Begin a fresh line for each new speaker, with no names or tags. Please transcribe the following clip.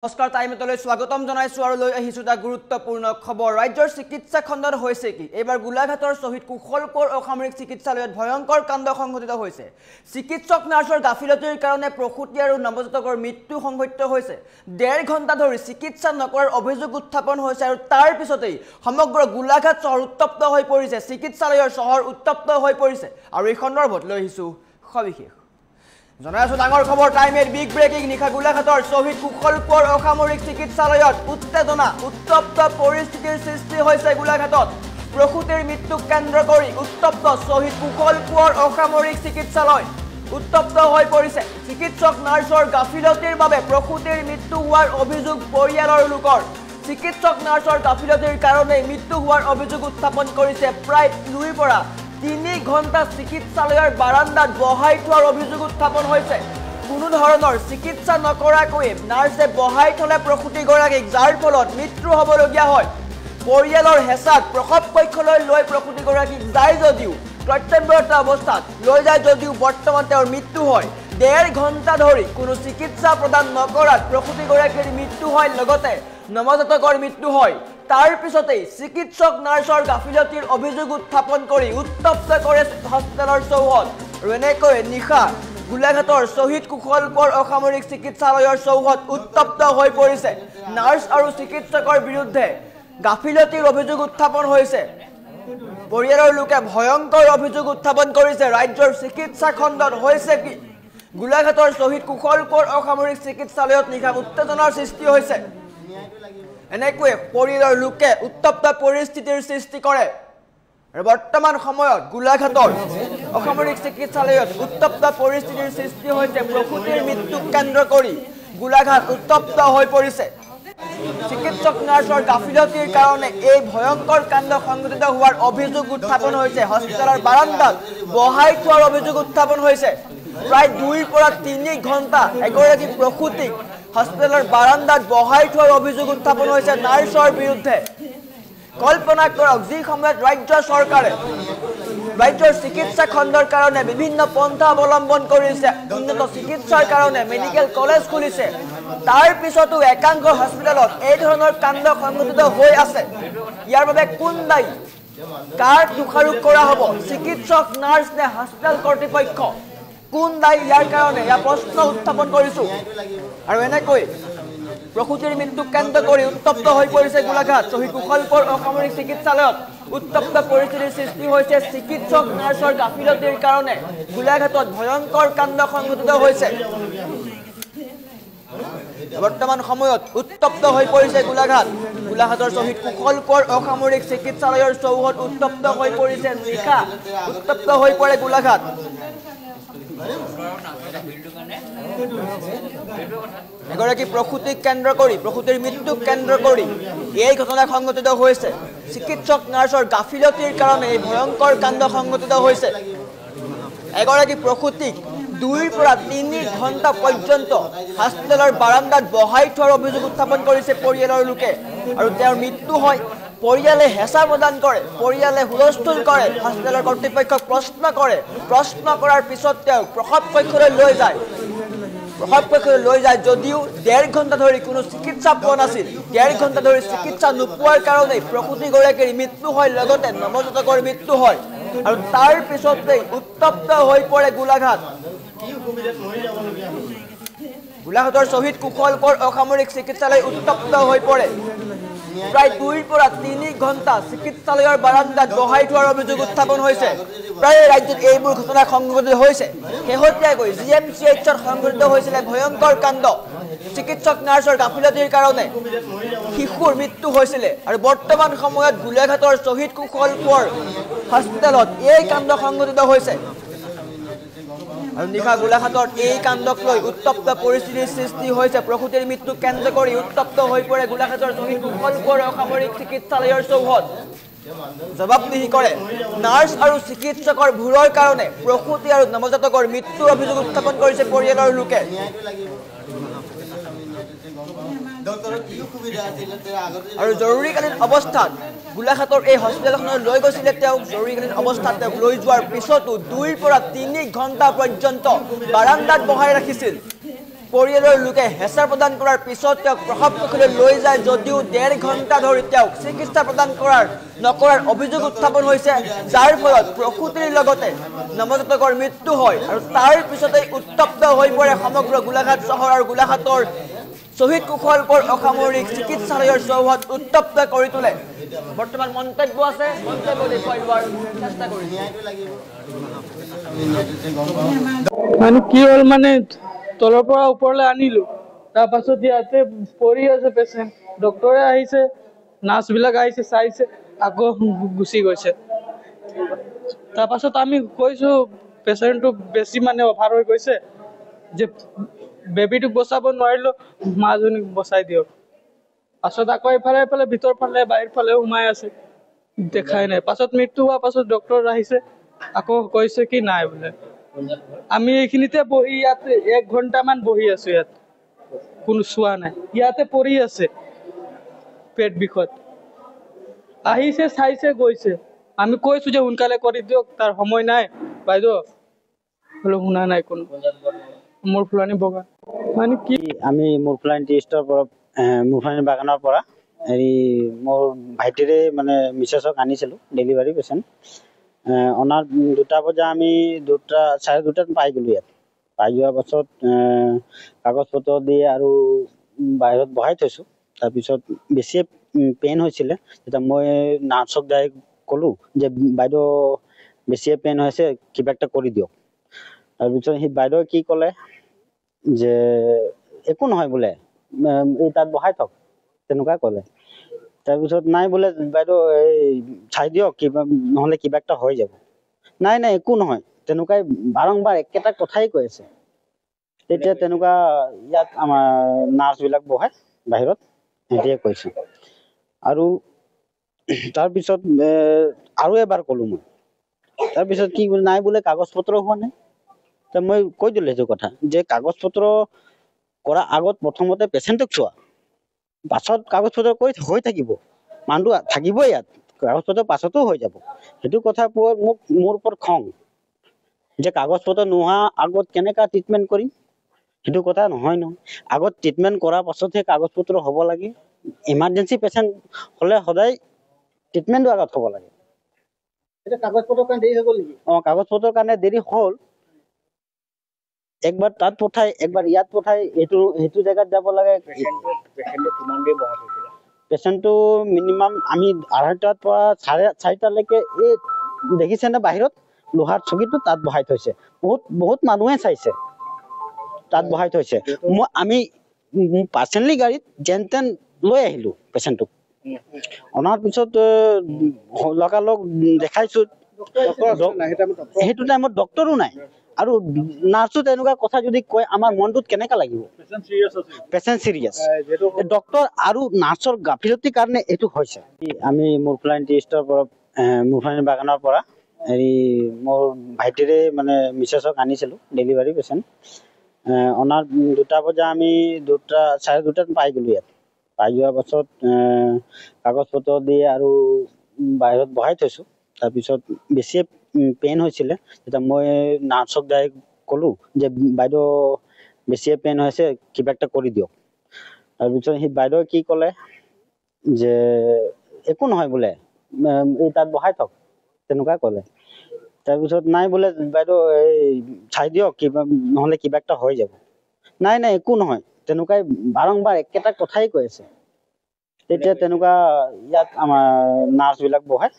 নমস্কাৰ টাইমলৈ স্বাগতম জনাইছো আৰু লৈ আহিছো এটা গুৰুত্বপূৰ্ণ খবৰ ৰাজ্যৰ চিকিৎসা খণ্ডত হৈছে কি এবাৰ গোলাঘাটৰ শহীদ কুশল কোঁৱৰ অসামৰিক চিকিৎসালয়ত ভয়ংকৰ কাণ্ড সংঘটিত হৈছে চিকিৎসক নাৰ্ছৰ গাফিলতিৰ কাৰণে প্ৰসূতি আৰু নৱজাতকৰ মৃত্যু সংঘটিত হৈছে 1.5 ঘণ্টা ধৰি চিকিৎসা নকৰাৰ অভিযোগ উত্থাপন হৈছে আৰু তাৰ পিছতেই সমগ্ৰ গোলাঘাট চহৰ উত্তপ্ত হৈ পৰিছে চিকিৎসালয়ৰ চহৰ উত্তপ্ত হৈ পৰিছে আৰু এই সন্দৰ্ভত লৈ আহিছো সবিশেষ জনাইছো ডাঙৰ খবৰ টাইমেৰ বিগ ব্ৰেকিং নিখা গোলাঘাটৰ শহীদ কুশল কোঁৱৰ অসামৰিক চিকিৎসালয়ত উত্তেজনা উত্তপ্ত পৰিস্থিতিৰ সৃষ্টি হৈছে গোলাঘাটত প্ৰসূতিৰ মৃত্যুক কেন্দ্ৰ কৰি উত্তপ্ত শহীদ কুশল কোঁৱৰ অসামৰিক চিকিৎসালয় উত্তপ্ত হৈ পৰিছে চিকিৎসক নাৰ্ছৰ গাফিলতিৰ বাবে প্ৰসূতিৰ মৃত্যু হোৱাৰ অভিযোগ পৰিয়ালৰ লোকৰ চিকিৎসক নাৰ্ছৰ গাফিলতিৰ কাৰণে মৃত্যু হোৱাৰ অভিযোগ উত্থাপন কৰিছে প্ৰায় 2 পৰা 3 ঘণ্টা চিকিৎসালয়ৰ বাৰান্দাত বহাই থোৱাৰ অভিযোগ উত্থাপন হৈছে কোনো ধৰণৰ চিকিৎসা নকৰাকৈ নাৰ্ছে বহাই থলে প্ৰসূতি গৰাকীক যাৰ ফলত মৃত্যু হ'বলগীয়া হয় পৰিয়ালৰ হেঁচাত প্ৰসৱ কক্ষলৈ লৈ প্ৰসূতি গৰাকীক যায় যদিও কৰ্তব্যৰত অৱস্থাত লৈ যায় যদিও বৰ্তমান তেওঁৰ মৃত্যু হয় 1.5 ঘণ্টা ধৰি কোনো চিকিৎসা প্ৰদান নকৰাত প্ৰসূতি গৰাকীৰ মৃত্যু হয় লগতে নৱজাতকৰ মৃত্যু হয় তাৰ পিছতেই চিকিৎসক নাৰ্ছৰ গাফিলতিৰ অভিযোগ উত্থাপন কৰি উত্তপ্ত কৰে হস্পিটেলৰ চৌহদ আৰু এনেকৈ নিশা গোলাঘাটৰ শহীদ কুশল কোঁৱৰ অসামৰিক চিকিৎসালয়ৰ চৌহদ উত্তপ্ত হৈ পৰিছে নাৰ্ছ আৰু চিকিৎসকৰ বিৰুদ্ধে গাফিলতিৰ অভিযোগ উত্থাপন হৈছে পৰিয়ালৰ লোকে ভয়ংকৰ অভিযোগ উত্থাপন কৰিছে ৰাজ্যৰ চিকিৎসা খণ্ডত হৈছে কি গোলাঘাটৰ শহীদ কুশল কোঁৱৰ অসামৰিক চিকিৎসালয়ত নিশা উত্তেজনাৰ সৃষ্টি হৈছে এনেকৈ পৰিয়ালৰ লোকে উত্তপ্ত পৰিস্থিতিৰ সৃষ্টি কৰে আৰু বৰ্তমান সময়ত গোলাঘাটৰ অসামৰিক চিকিৎসালয়ত উত্তপ্ত পৰিস্থিতিৰ সৃষ্টি হৈছে প্ৰসূতিৰ মৃত্যুক কেন্দ্ৰ কৰি গোলাঘাট উত্তপ্ত হৈ পৰিছে চিকিৎসক নাৰ্ছৰ গাফিলতিৰ কাৰণে এই ভয়ংকৰ কাণ্ড সংঘটিত হোৱাৰ অভিযোগ উত্থাপন হৈছে হস্পিটেলৰ বাৰান্দাত বহাই থোৱাৰ অভিযোগ উত্থাপন হৈছে প্ৰায় 2 পৰা 3 ঘণ্টা এগৰাকী প্ৰসূতিক হস্পিটেলৰ বাৰান্দাত বহাই থোৱাৰ অভিযোগ উত্থাপন হৈছে নাৰ্ছৰ বিৰুদ্ধে কল্পনা কৰক যি সময়ত ৰাজ্য চৰকাৰে ৰাজ্যৰ চিকিৎসা খণ্ডৰ কাৰণে বিভিন্ন পন্থা অৱলম্বন কৰিছে উন্নত চিকিৎসাৰ কাৰণে মেডিকেল কলেজ খুলিছে তাৰ পিছতো একাংশ হস্পিটেলত এই ধৰণৰ কাণ্ড সংঘটিত হৈ আছে ইয়াৰ বাবে কোন দায়ী কাৰ দোষাৰোপ কৰা হ'ব চিকিৎসক নাৰ্ছ নে হস্পিটেল কৰ্তৃপক্ষ কোন দায়ী ইয়াৰ কাৰণে ইয়াৰ প্ৰশ্ন উত্থাপন কৰিছো আৰু এনেকৈ প্ৰসূতিৰ মৃত্যুক কেন্দ্ৰ কৰি উত্তপ্ত হৈ পৰিছে গোলাঘাট শহীদ কুশল কোঁৱৰ অসামৰিক চিকিৎসালয়ত উত্তপ্ত পৰিস্থিতিৰ সৃষ্টি হৈছে চিকিৎসক নাৰ্ছৰ গাফিলতিৰ কাৰণে গোলাঘাটত ভয়ংকৰ কাণ্ড সংঘটিত হৈছে বৰ্তমান সময়ত উত্তপ্ত হৈ পৰিছে গোলাঘাটৰ শহীদ কুশল কোঁৱৰ অসামৰিক চিকিৎসালয়ৰ চৌহদ উত্তপ্ত হৈ পৰিছে নিশা উত্তপ্ত হৈ পৰে গোলাঘাট এগৰাকী প্ৰসূতিক কেন্দ্ৰ কৰি প্ৰসূতিৰ মৃত্যুক কেন্দ্ৰ কৰি এই ঘটনা সংঘটিত হৈছে চিকিৎসক নাৰ্ছৰ গাফিলতিৰ কাৰণে এই ভয়ংকৰ কাণ্ড সংঘটিত হৈছে এগৰাকী প্ৰসূতিক 2 পৰা 3 ঘণ্টা পৰ্যন্ত হস্পিটেলৰ বাৰান্দাত বহাই থোৱাৰ অভিযোগ উত্থাপন কৰিছে পৰিয়ালৰ লোকে আৰু তেওঁৰ মৃত্যু হয় পৰিয়ালে হেঁচা প্ৰদান কৰে পৰিয়ালে হুলস্থুল কৰে হস্পিটেলৰ কৰ্তৃপক্ষক প্ৰশ্ন কৰাৰ পিছত তেওঁ প্ৰসৱ কক্ষলৈ লৈ যায় যদিও 1.5 ঘণ্টা ধৰি কোনো চিকিৎসা পোৱা নাছিল 1.5 ঘণ্টা ধৰি চিকিৎসা নোপোৱাৰ কাৰণে প্ৰসূতিগৰাকীৰ মৃত্যু হয় লগতে নৱজাতকৰ মৃত্যু হয় আৰু তাৰ পিছতেই উত্তপ্ত হৈ পৰে গোলাঘাটৰ শহীদ কুশল কোঁৱৰ অসামৰিক চিকিৎসালয় উত্তপ্ত হৈ পৰে প্ৰায় 2 পৰা 3 ঘণ্টা চিকিৎসালয়ৰ বাৰান্দাত বহাই থোৱাৰ অভিযোগ উত্থাপন হৈছে প্ৰায় ৰাজ্যত এইবোৰ ঘটনা সংঘটিত হৈছে শেহতীয়াকৈ GMCHত সংঘটিত হৈছিল ভয়ংকৰ কাণ্ড চিকিৎসক নাৰ্ছৰ গাফিলতিৰ কাৰণে শিশুৰ মৃত্যু হৈছিল আৰু বৰ্তমান সময়ত গোলাঘাটৰ শহীদ কুশল কোঁৱৰ হস্পিটেলত এই কাণ্ড সংঘটিত হৈছে আৰু নিশা গোলাঘাটত এই কাণ্ডক লৈ উত্তপ্ত পৰিস্থিতিৰ সৃষ্টি হৈছে প্ৰসূতিৰ মৃত্যুক কেন্দ্ৰ কৰি উত্তপ্ত হৈ পৰে গোলাঘাটৰ শহীদ কুশল কোঁৱৰ অসামৰিক চিকিৎসালয়ৰ চৌহদ জবাবদিহি কৰে নাৰ্ছ আৰু চিকিৎসকৰ ভুলৰ কাৰণে প্ৰসূতি আৰু নৱজাতকৰ মৃত্যুৰ অভিযোগ উত্থাপন কৰিছে পৰিয়ালৰ লোকে আৰু জৰুৰীকালীন অৱস্থাত গোলাঘাটৰ এই হস্পিটেলখনলৈ লৈ গৈছিলে তেওঁক জৰুৰীকালীন অৱস্থাত তেওঁক লৈ যোৱাৰ পিছতো 2 পৰা 3 ঘণ্টা পৰ্যন্ত বাৰান্দাত বহাই ৰাখিছিল পৰিয়ালৰ লোকে হেঁচা প্ৰদান কৰাৰ পিছত তেওঁক প্ৰসৱ কক্ষলৈ লৈ যায় যদিও 1.5 ঘণ্টা ধৰি তেওঁক চিকিৎসা প্ৰদান নকৰাৰ অভিযোগ উত্থাপন হৈছে, যাৰ ফলত প্ৰসূতিৰ লগতে নৱজাতকৰ মৃত্যু হয়। আৰু তাৰ পিছতেই উত্তপ্ত হৈ পৰে সমগ্ৰ গোলাঘাট চহৰ আৰু গোলাঘাটৰ শ্বহীদ কুশল কোঁৱৰ অসামৰিক চিকিৎসালয়ৰ চৌহদ উত্তপ্ত কৰি তোলে। বৰ্তমান মন্তব্য আছে, মন্তব্য দেখুৱাই লোৱাৰ চেষ্টা কৰিছে।
মানে কি হ'ল, মানে তলৰ পৰা ওপৰলৈ আনিলো, তাৰপাছত ইয়াতে পৰি আছে পেচেণ্ট, ডক্টৰে আহিছে, নাৰ্ছবিলাক আহিছে, চাইছে, আকৌ গুচি গৈছে। তাৰপাছত আমি কৈছো পেচেণ্টটো বেছি মানে অভাৰ হৈ গৈছে, যে বেবীটোক বচাব নোৱাৰিলো, মাজনীক বচাই দিয়ক। পাছত আকৌ এইফালে ভিতৰ ফালে বাহিৰ ফালে সোমাই আছে, দেখাই নাই। পাছত মৃত্যু হোৱাৰ পাছত ডক্টৰ আহিছে, আকৌ কৈছে কি নাই বোলে। আমি এইখিনিতে বহি ইয়াতে 1 ঘণ্টামান বহি আছো, ইয়াত কোনো চোৱা নাই, ইয়াতে পৰি আছে পেট বিষত। আহিছে, চাইছে, গৈছে। আমি কৈছো যে সোনকালে কৰি দিয়ক, তাৰ সময় নাই বাইদেউ, বোলে শুনা নাই কোনো। মোৰ ফুলানি বগা মানে কি,
আমি মুৰফুলানি টি ষ্টৰ পৰা মুৰফুলানি বাগানৰ পৰা মোৰ ভাইটিৰে মানে মিছেছক আনিছিলো, ডেলিভাৰী পেচেণ্ট। অনাৰ 2টা বজা আমি 2:30 পাই গ'লো ইয়াত। পাই যোৱাৰ পাছত কাগজ পত্ৰ দিয়ে আৰু বাহিৰত বহাই থৈছোঁ। তাৰপিছত বেছিয়ে পেইন হৈছিলে, তেতিয়া মই নাৰ্ছক ডাইৰেক্ট ক'লোঁ যে বাইদেউ বেছিয়ে পেইন হৈছে, কিবা এটা কৰি দিয়ক। তাৰপিছত সেই বাইদেৱে কি ক'লে যে একো নহয় বোলে, এই তাত বহাই থওক, তেনেকুৱা ক'লে। তাৰপিছত নাই বোলে বাইদেউ এই চাই দিয়ক, কিবা নহ'লে কিবা এটা হৈ যাব। নাই একো নহয়, তেনেকুৱাই বাৰম্বাৰ একেটা কথাই কৈ আছে। তেতিয়া তেনেকুৱা ইয়াত আমাৰ নাৰ্ছবিলাক বহাই বাহিৰত, সিহঁতিয়ে কৈছে। আৰু তাৰপিছত আৰু এবাৰ ক'লোঁ মই। তাৰপিছত কি নাই বোলে, কাগজ পত্ৰ হোৱা নাই। ত মই কৈ দিলোঁ সেইটো কথা, যে কাগজ পত্ৰ কৰা আগত প্ৰথমতে পেচেণ্টক চোৱা, পাছত কাগজ পত্ৰ হৈ থাকিব, মানুহটো থাকিবই ইয়াত, কাগজ পত্ৰ পাছতো হৈ যাব। সেইটো কথা মোৰ ওপৰত খং, যে কাগজ পত্ৰ নোহোৱা আগত কেনেকুৱা ট্ৰিটমেণ্ট কৰিম, সেইটো কথা নহয়। আগত ট্ৰিটমেণ্ট কৰাৰ পাছতহে কাগজ পত্ৰ হ'ব লাগে। ইমাৰ্জেঞ্চি পেচেণ্ট হ'লে সদায় ট্ৰিটমেণ্টটো আগত হ'ব লাগে। কাগজ পত্ৰৰ কাৰণে দেৰি হৈ গ'ল নেকি? কাগজ পত্ৰৰ কাৰণে দেৰি হ'ল। একবাৰ তাত পঠাই, একবাৰ ইয়াত পঠাই, সেইটো জেগাত যাব লাগে। পেচেণ্টটো মিনিমাম আমি 2:30টাৰ পৰা 4:30লৈকে এই দেখিছেনে বাহিৰত লোহাৰ চকীটো তাত বহাই থৈছে। বহুত মানুহে চাইছে, তাত বহাই থৈছে। আমি পাৰ্চনেলি গাড়ীত যেন তেন লৈ আহিলো পেচেণ্টটোক। অনাৰ পিছত লগালগ দেখাইছো, সেইটো টাইমত ডক্টৰো নাই আৰু নাৰ্ছো তেনেকুৱা কথা যদি কয়, আমাৰ মনটোত কেনেকা লাগিব? পেচেণ্ট চিৰিয়াছ, ডক্টৰ আৰু নাৰ্ছৰ গাফিলতিৰ কাৰণে এইটো হৈছে। আমি মুৰফুলানি টি ষ্টৰ পৰা মুৰফুলানি বাগানৰ পৰা মোৰ ভাইটিৰে মানে মিছেছক আনিছিলো, ডেলিভাৰী পেচেণ্ট। অনাৰ 2টা বজা আমি 2:30 পাই গ'লো ইয়াত। পাই যোৱাৰ পাছত কাগজ পত্ৰ দিয়ে আৰু বাহিৰত বহাই থৈছোঁ। তাৰপিছত বেছিয়ে পেইন হৈছিলে, তেতিয়া মই নাৰ্ছক ডাইৰেক্ট ক'লোঁ যে বাইদেউ বেছিয়ে পেইন হৈছে, কিবা এটা কৰি দিয়ক। তাৰপিছত সেই বাইদেৱে কি ক'লে যে একো নহয় বোলে, এই তাত বহাই থওক, তেনেকুৱা ক'লে। তাৰপিছত নাই বোলে বাইদেউ এই চাই দিয়ক, কিবা নহ'লে কিবা এটা হৈ যাব। নাই একো নহয়, তেনেকুৱাই বাৰম্বাৰ একেটা কথাই কৈ আছে। তেতিয়া তেনেকুৱা ইয়াত আমাৰ নাৰ্ছবিলাক বহাই